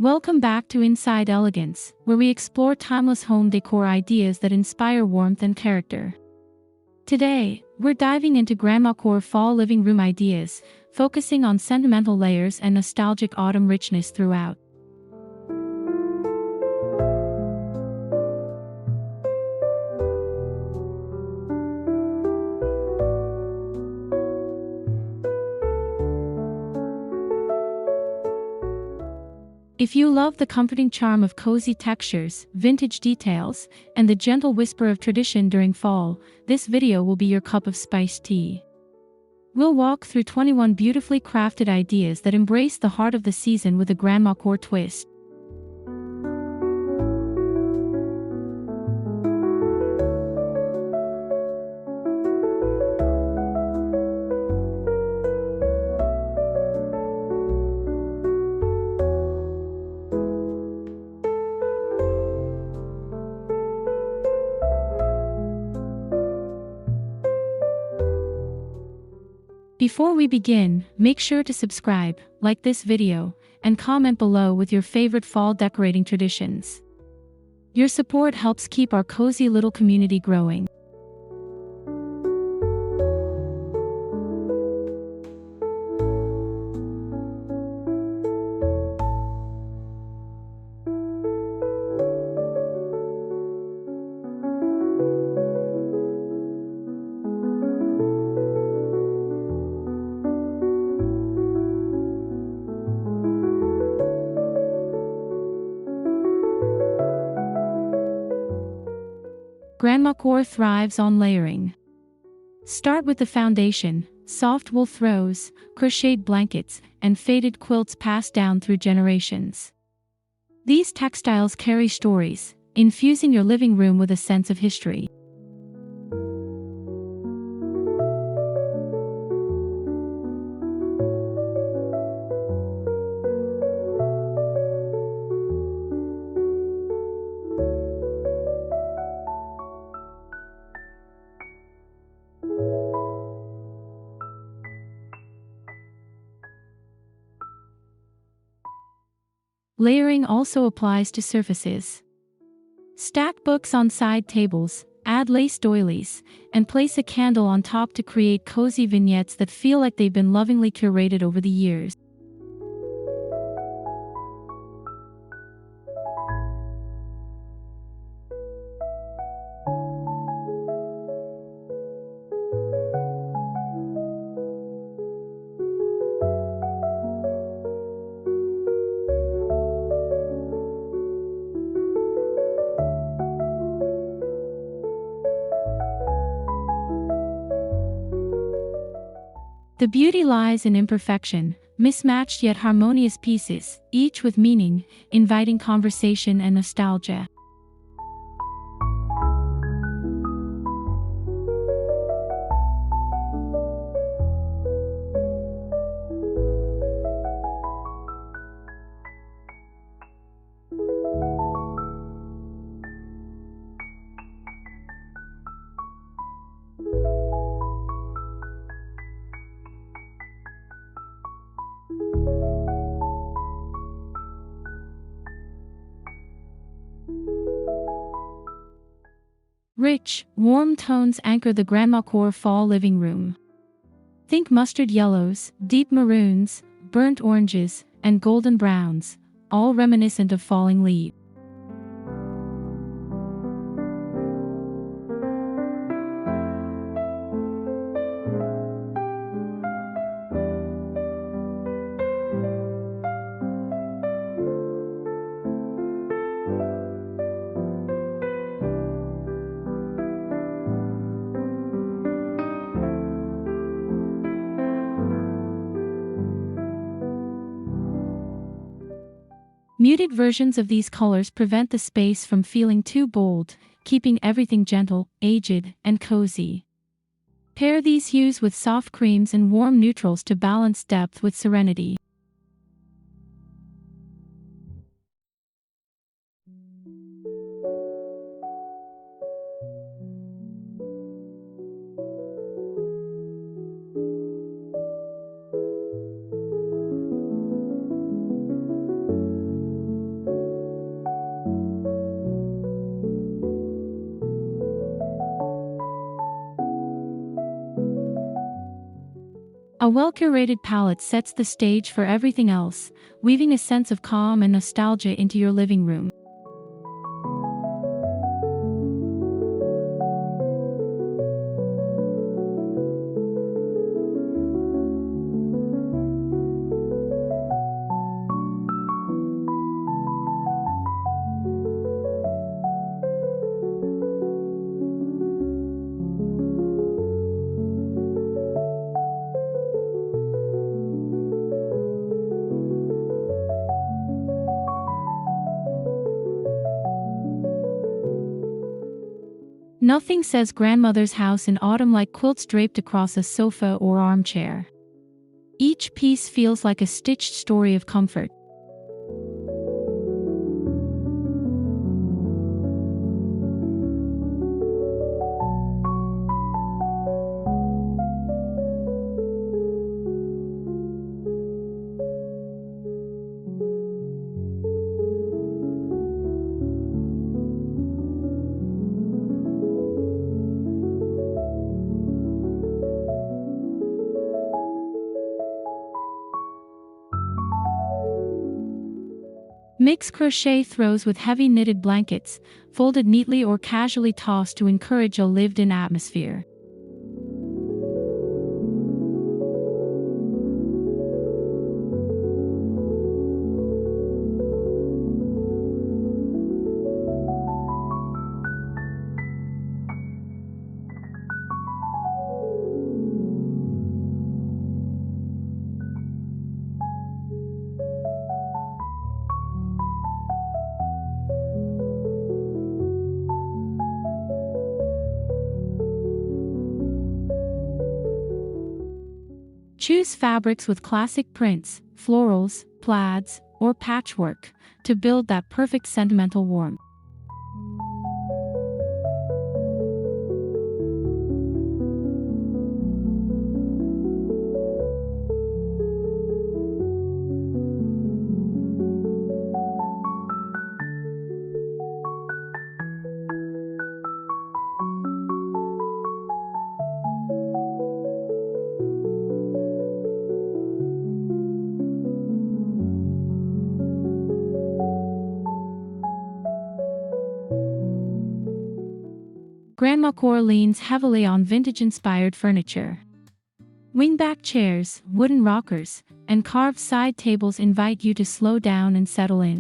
Welcome back to Inside Elegance, where we explore timeless home decor ideas that inspire warmth and character. Today, we're diving into Grandmacore fall living room ideas, focusing on sentimental layers and nostalgic autumn richness throughout. If you love the comforting charm of cozy textures, vintage details, and the gentle whisper of tradition during fall, this video will be your cup of spiced tea. We'll walk through 21 beautifully crafted ideas that embrace the heart of the season with a Grandmacore twist. Before we begin, make sure to subscribe, like this video, and comment below with your favorite fall decorating traditions. Your support helps keep our cozy little community growing. Grandmacore thrives on layering. Start with the foundation: soft wool throws, crocheted blankets, and faded quilts passed down through generations. These textiles carry stories, infusing your living room with a sense of history. Layering also applies to surfaces. Stack books on side tables, add lace doilies, and place a candle on top to create cozy vignettes that feel like they've been lovingly curated over the years. The beauty lies in imperfection, mismatched yet harmonious pieces, each with meaning, inviting conversation and nostalgia. Rich, warm tones anchor the Grandmacore fall living room. Think mustard yellows, deep maroons, burnt oranges, and golden browns, all reminiscent of falling leaves. Muted versions of these colors prevent the space from feeling too bold, keeping everything gentle, aged, and cozy. Pair these hues with soft creams and warm neutrals to balance depth with serenity. well-curated palette sets the stage for everything else, weaving a sense of calm and nostalgia into your living room. Nothing says grandmother's house in autumn like quilts draped across a sofa or armchair. Each piece feels like a stitched story of comfort. Mix crochet throws with heavy knitted blankets, folded neatly or casually tossed to encourage a lived-in atmosphere. Choose fabrics with classic prints, florals, plaids, or patchwork to build that perfect sentimental warmth. Grandmacore leans heavily on vintage-inspired furniture. Wingback chairs, wooden rockers, and carved side tables invite you to slow down and settle in.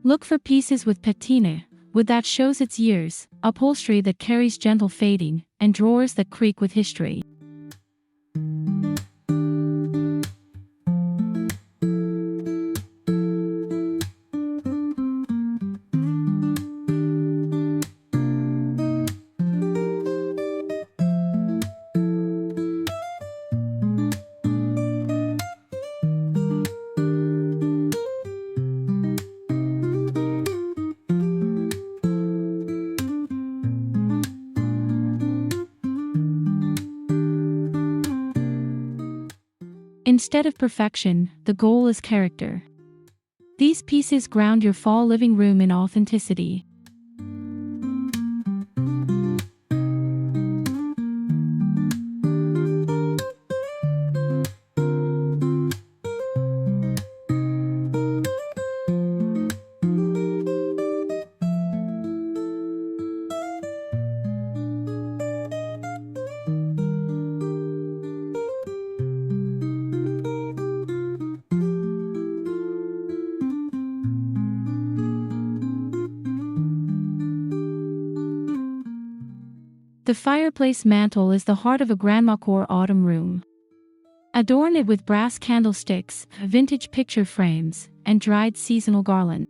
Look for pieces with patina, wood that shows its years, upholstery that carries gentle fading, and drawers that creak with history. Instead of perfection, the goal is character. These pieces ground your fall living room in authenticity. The fireplace mantel is the heart of a Grandmacore autumn room. Adorn it with brass candlesticks, vintage picture frames, and dried seasonal garland.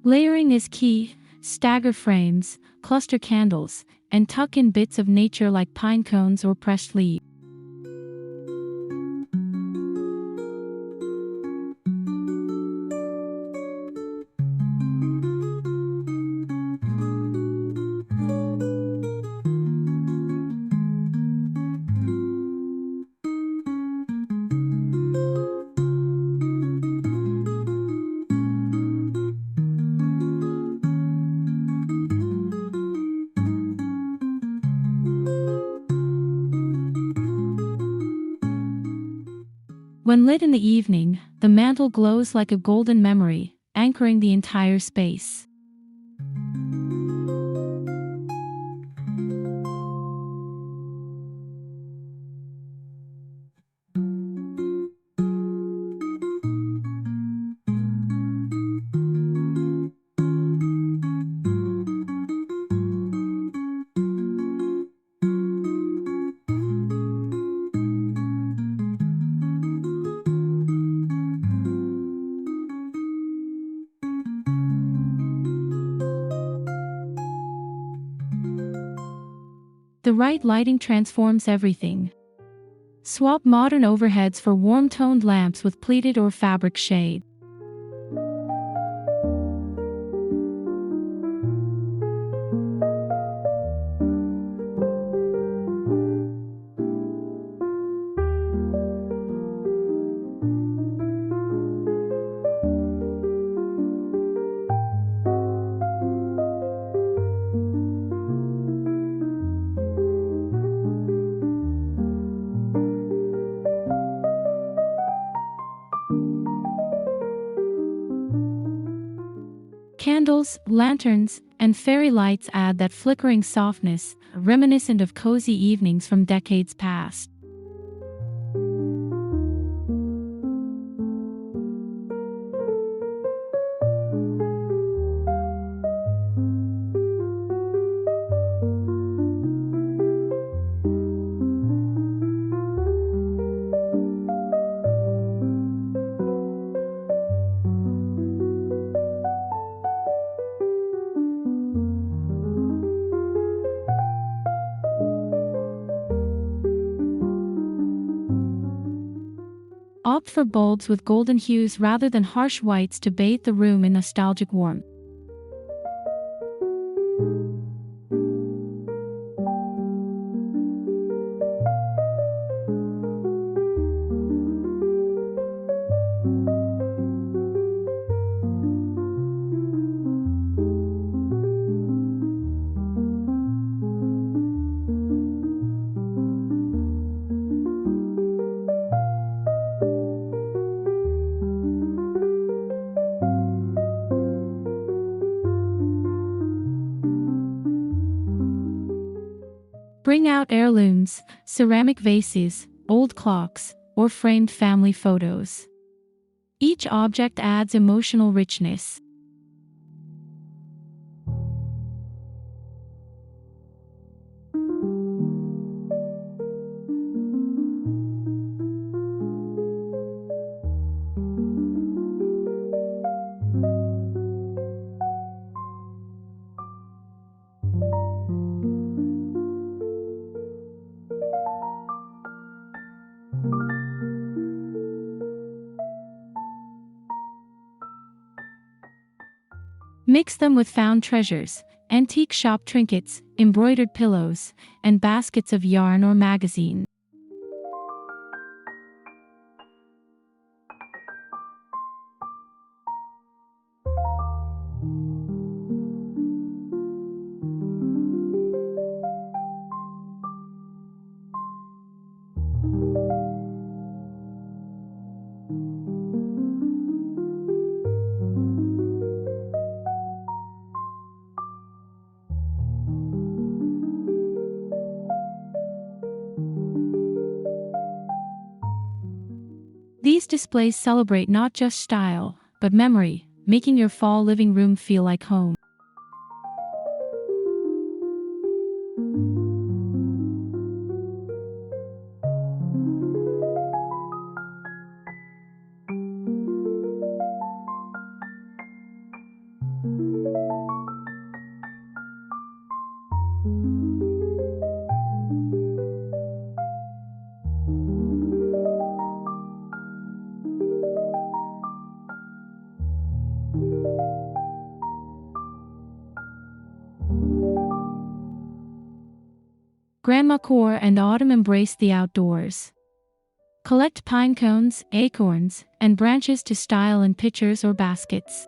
Layering is key. Stagger frames, cluster candles, and tuck in bits of nature like pine cones or pressed leaves. When lit in the evening, the mantel glows like a golden memory, anchoring the entire space. The right lighting transforms everything. Swap modern overheads for warm-toned lamps with pleated or fabric shade. Candles, lanterns, and fairy lights add that flickering softness, reminiscent of cozy evenings from decades past. Opt for bulbs with golden hues rather than harsh whites to bathe the room in nostalgic warmth. Bring out heirlooms, ceramic vases, old clocks, or framed family photos. Each object adds emotional richness. Mix them with found treasures, antique shop trinkets, embroidered pillows, and baskets of yarn or magazine. These displays celebrate not just style, but memory, making your fall living room feel like home. Grandmacore and autumn embrace the outdoors. Collect pine cones, acorns, and branches to style in pitchers or baskets.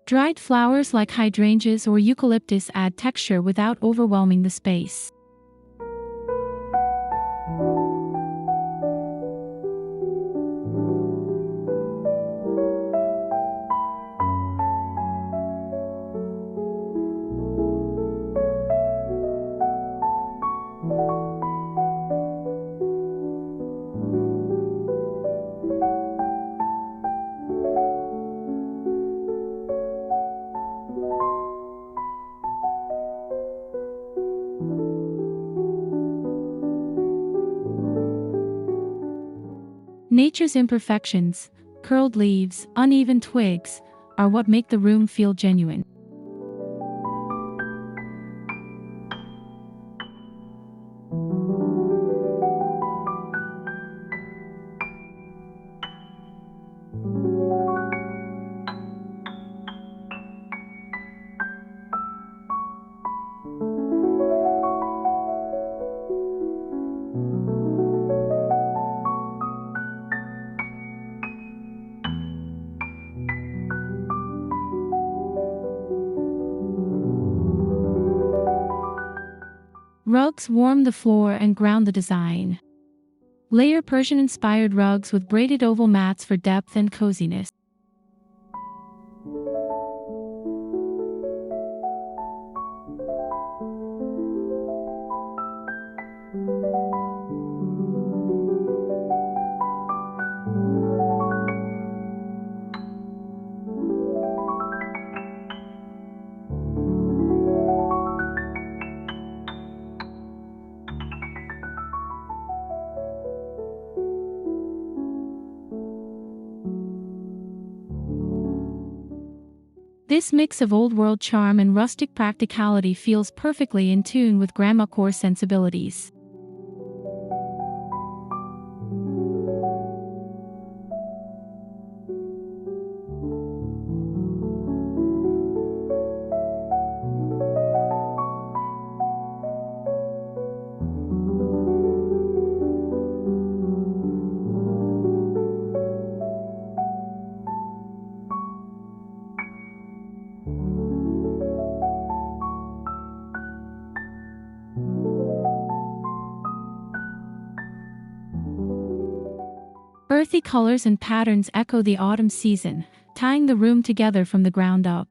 Dried flowers like hydrangeas or eucalyptus add texture without overwhelming the space. Nature's imperfections, curled leaves, uneven twigs, are what make the room feel genuine. Rugs warm the floor and ground the design. Layer Persian-inspired rugs with braided oval mats for depth and coziness. This mix of old-world charm and rustic practicality feels perfectly in tune with Grandmacore sensibilities. Earthy colors and patterns echo the autumn season, tying the room together from the ground up.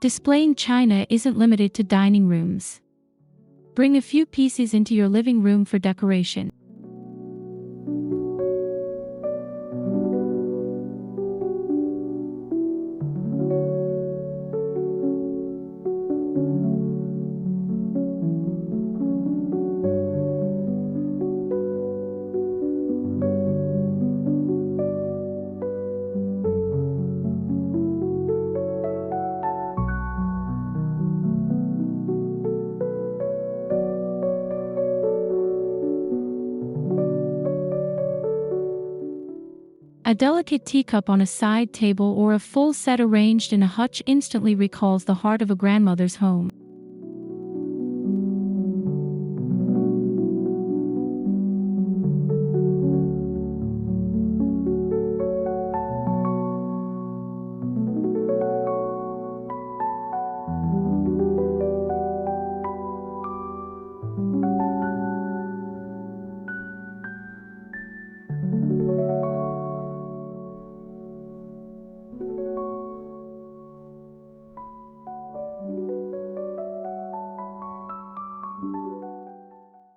Displaying china isn't limited to dining rooms. Bring a few pieces into your living room for decoration. A delicate teacup on a side table or a full set arranged in a hutch instantly recalls the heart of a grandmother's home.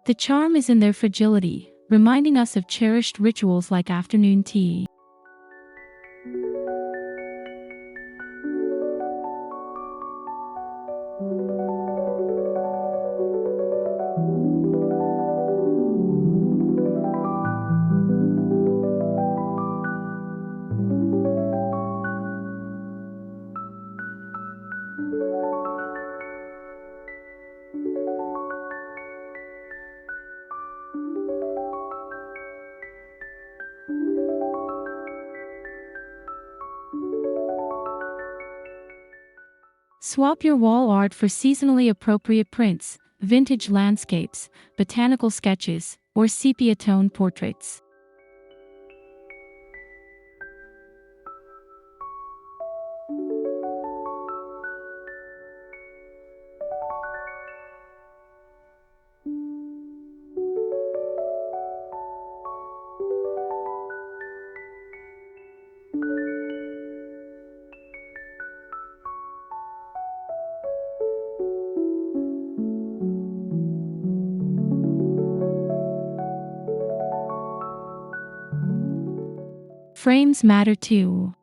The charm is in their fragility, reminding us of cherished rituals like afternoon tea. Swap your wall art for seasonally appropriate prints, vintage landscapes, botanical sketches, or sepia-tone portraits. Frames matter too.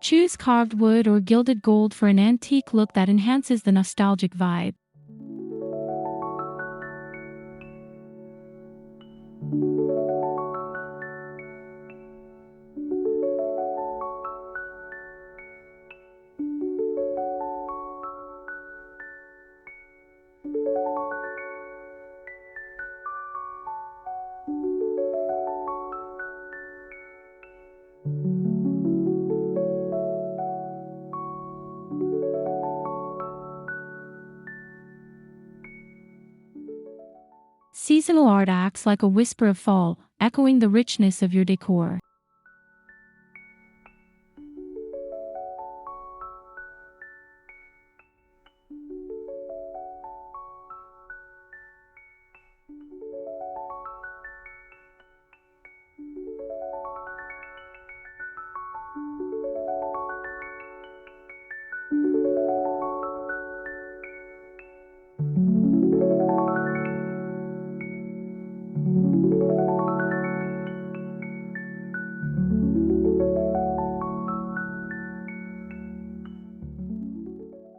Choose carved wood or gilded gold for an antique look that enhances the nostalgic vibe. Seasonal art acts like a whisper of fall, echoing the richness of your decor.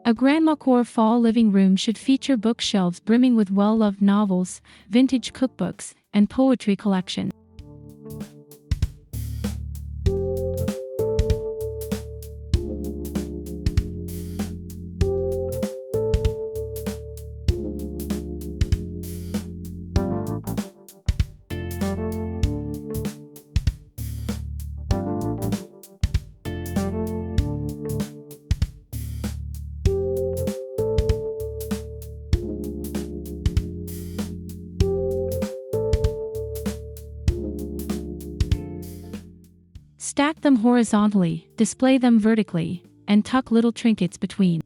A Grandmacore fall living room should feature bookshelves brimming with well-loved novels, vintage cookbooks, and poetry collections. Stack them horizontally, display them vertically, and tuck little trinkets between.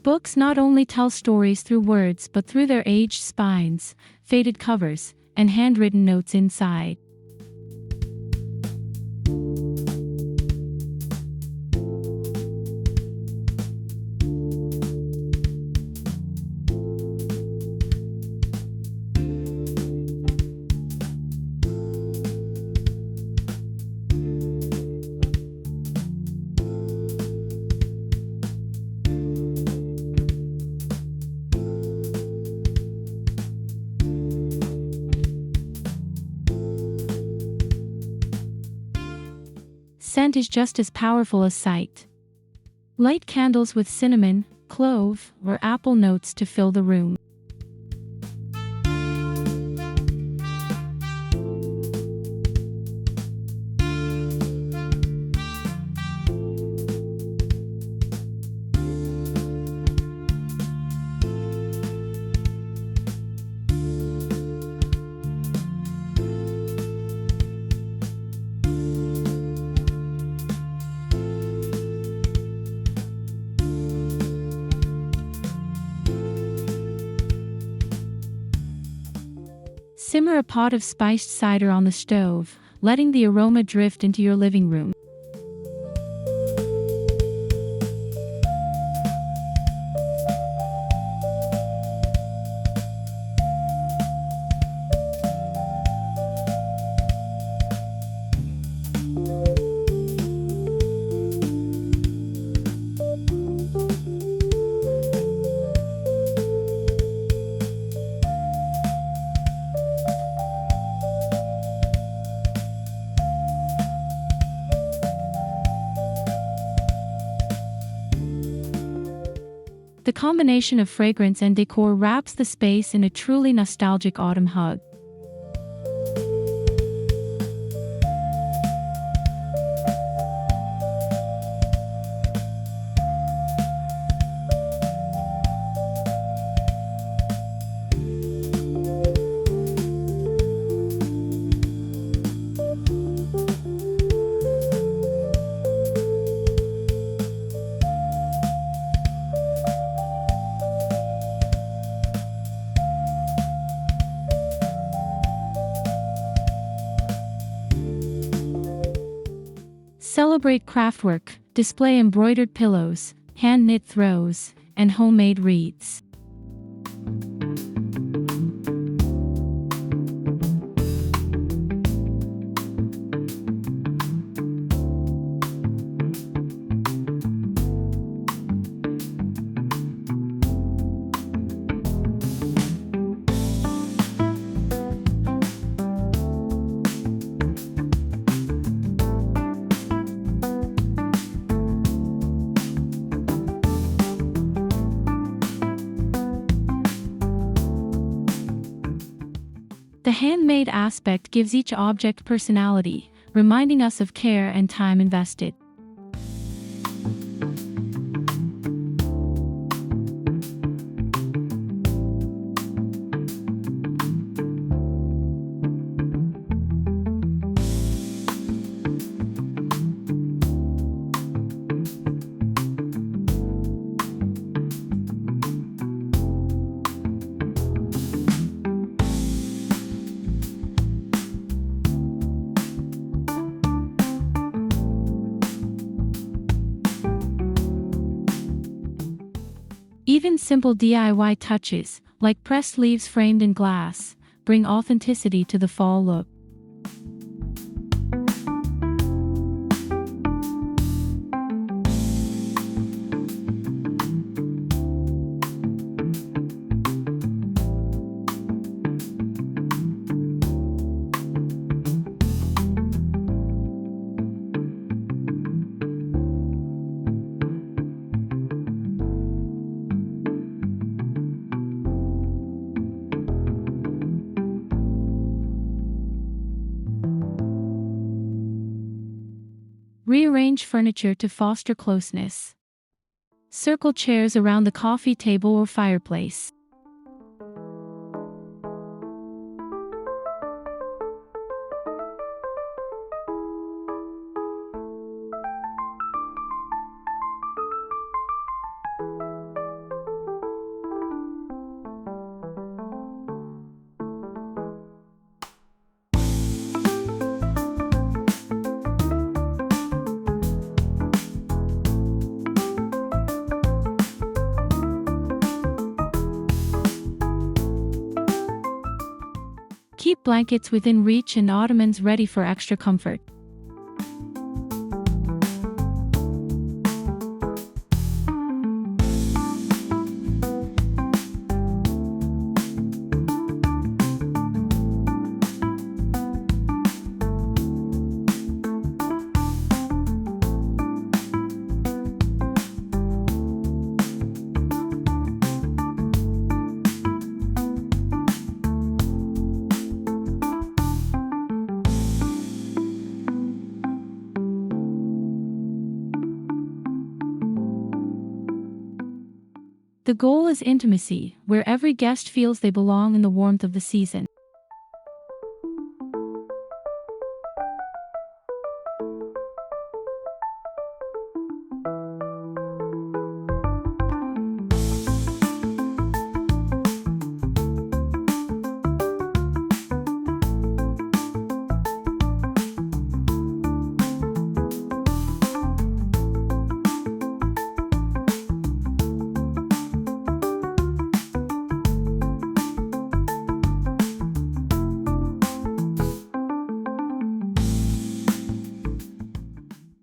Books not only tell stories through words but through their aged spines, faded covers, and handwritten notes inside. Scent is just as powerful as sight. Light candles with cinnamon, clove, or apple notes to fill the room. Simmer a pot of spiced cider on the stove, letting the aroma drift into your living room. The combination of fragrance and decor wraps the space in a truly nostalgic autumn hug. Celebrate craftwork, display embroidered pillows, hand-knit throws, and homemade wreaths. The handmade aspect gives each object personality, reminding us of care and time invested. Even simple DIY touches, like pressed leaves framed in glass, bring authenticity to the fall look. Rearrange furniture to foster closeness. Circle chairs around the coffee table or fireplace. Keep blankets within reach and ottomans ready for extra comfort. The goal is intimacy, where every guest feels they belong in the warmth of the season.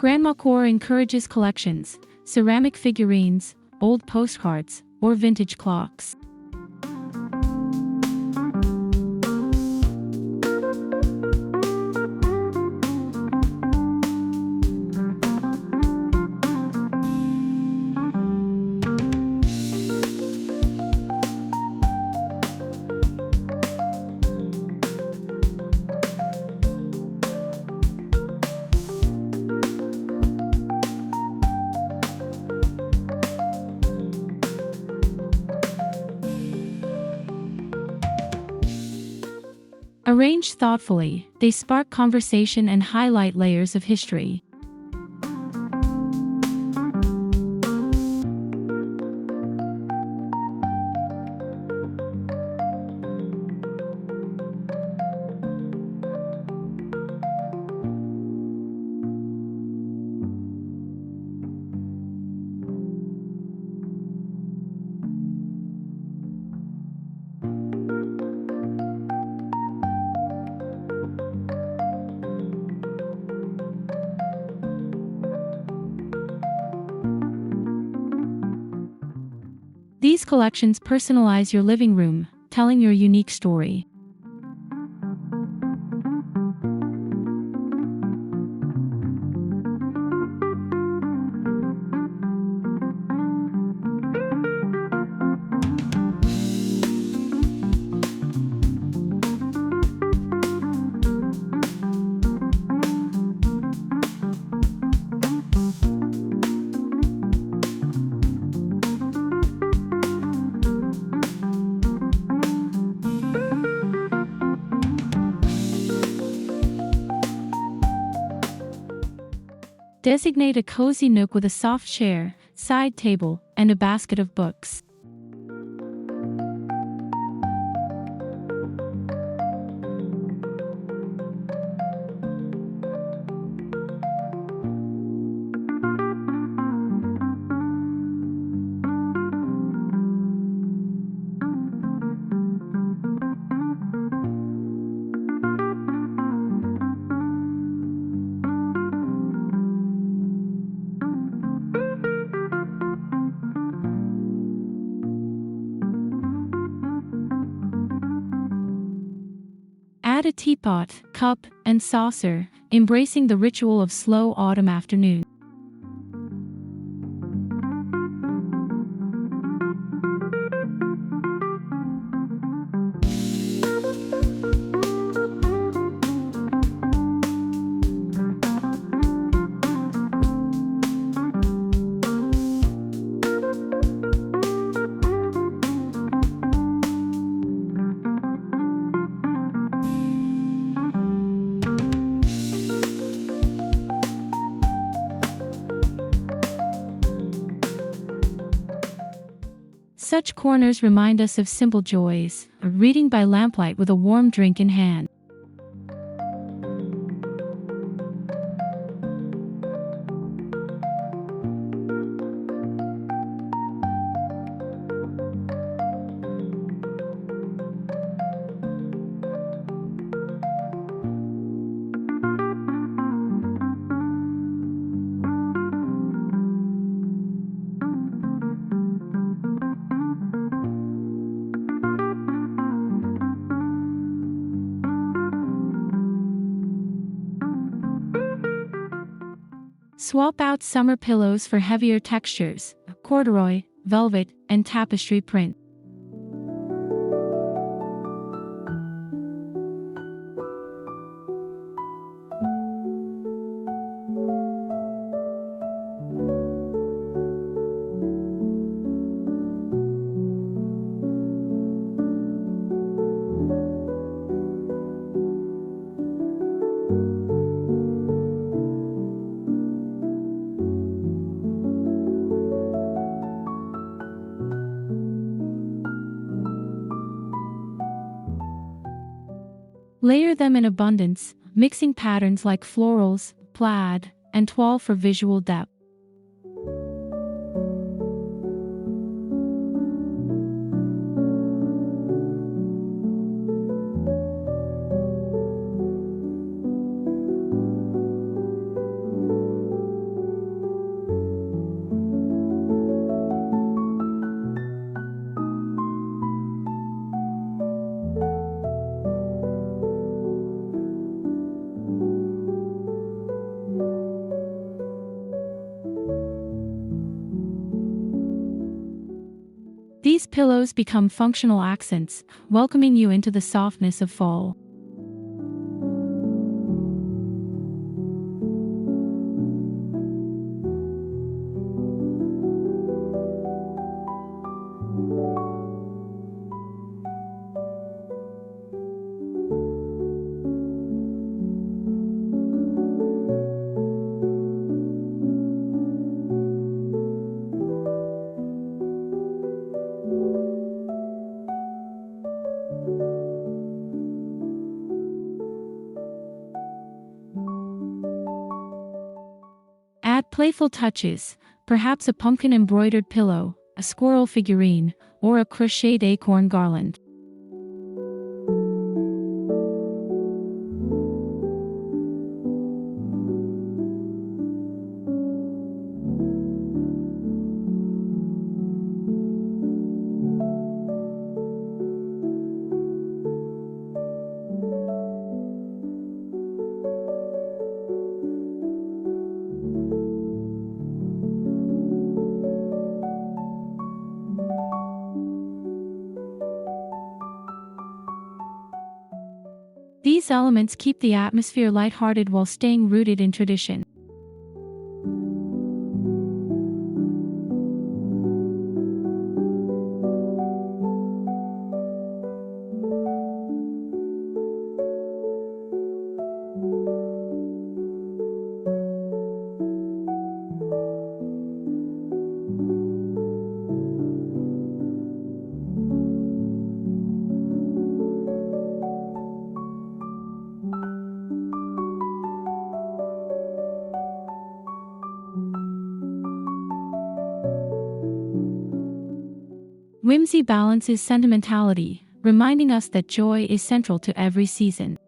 Grandmacore encourages collections, ceramic figurines, old postcards, or vintage clocks. Arranged thoughtfully, they spark conversation and highlight layers of history. These collections personalize your living room, telling your unique story. Designate a cozy nook with a soft chair, side table, and a basket of books. Add a teapot, cup, and saucer, embracing the ritual of slow autumn afternoon. Such corners remind us of simple joys, reading by lamplight with a warm drink in hand. Swap out summer pillows for heavier textures, corduroy, velvet, and tapestry print. Layer them in abundance, mixing patterns like florals, plaid, and toile for visual depth. These pillows become functional accents, welcoming you into the softness of fall. Add playful touches, perhaps a pumpkin-embroidered pillow, a squirrel figurine, or a crocheted acorn garland. These elements keep the atmosphere lighthearted while staying rooted in tradition. Whimsy balances sentimentality, reminding us that joy is central to every season.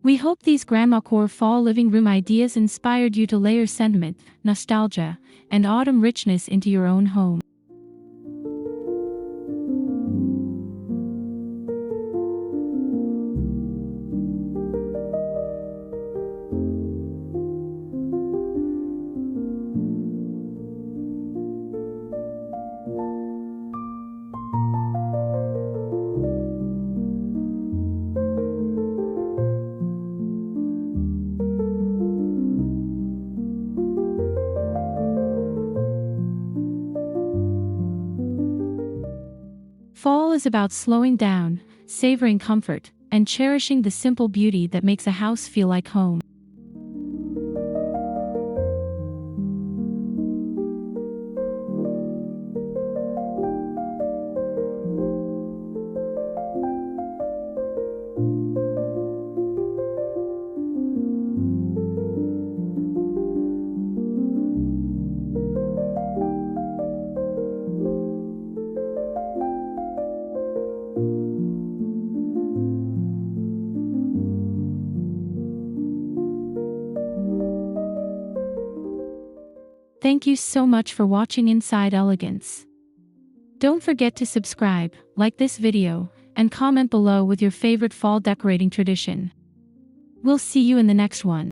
We hope these Grandmacore fall living room ideas inspired you to layer sentiment, nostalgia, and autumn richness into your own home. Fall is about slowing down, savoring comfort, and cherishing the simple beauty that makes a house feel like home. Thank you so much for watching Inside Elegance. Don't forget to subscribe, like this video, and comment below with your favorite fall decorating tradition. We'll see you in the next one.